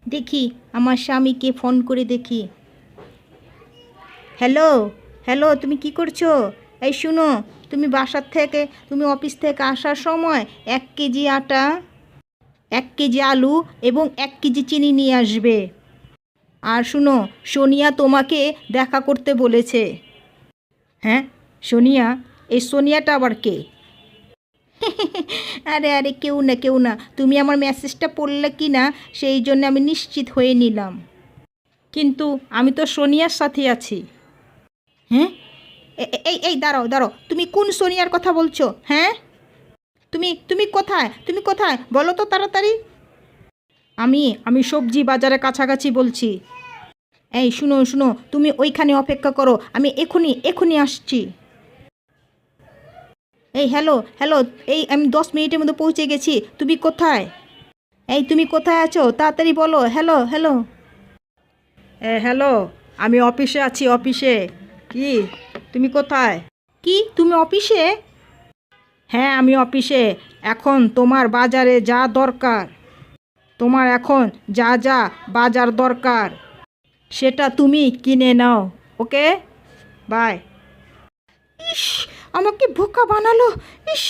দেখি আমার স্বামীকে ফোন করে দেখি। হ্যালো, হ্যালো, তুমি কি করছো? এই শুনো, তুমি অফিস থেকে আসার সময় 1 কেজি আটা, 1 কেজি আলু এবং 1 কেজি চিনি নিয়ে আসবে। আর শুনো, সোনিয়া তোমাকে দেখা করতে বলেছে। হ্যাঁ, সোনিয়া? এই সোনিয়াটা আবার কে? আরে আরে, কেউ না কেউ না, তুমি আমার মেসেজটা পড়লে কি না, সেই জন্য আমি নিশ্চিত হয়ে নিলাম। কিন্তু আমি তো সোনিয়ার সাথে আছি। হ্যাঁ? এই দাঁড়াও দাঁড়াও, তুমি কোন সোনিয়ার কথা বলছো? হ্যাঁ, তুমি কোথায়, তুমি কোথায় বলো তো তাড়াতাড়ি। আমি সবজি বাজারের কাছাকাছি বলছি। এই শুনো শুনো, তুমি ওইখানে অপেক্ষা করো, আমি এখনই এখনই আসছি। এই হ্যালো হ্যালো, এই আমি 10 মিনিটের মধ্যে পৌঁছে গেছি, তুমি কোথায়? এই তুমি কোথায় আছো, তাড়াতাড়ি বলো। Hello hello. হ্যালো, আমি অফিসে আছি, অফিসে। কি, তুমি কোথায়? কি, তুমি অফিসে? হ্যাঁ, আমি অফিসে। এখন তোমার বাজারে যা দরকার, তোমার এখন যা যা বাজার দরকার সেটা তুমি কিনে নাও। ওকে, বাই। ইস, আমাকে বোকা বানালো। ইস।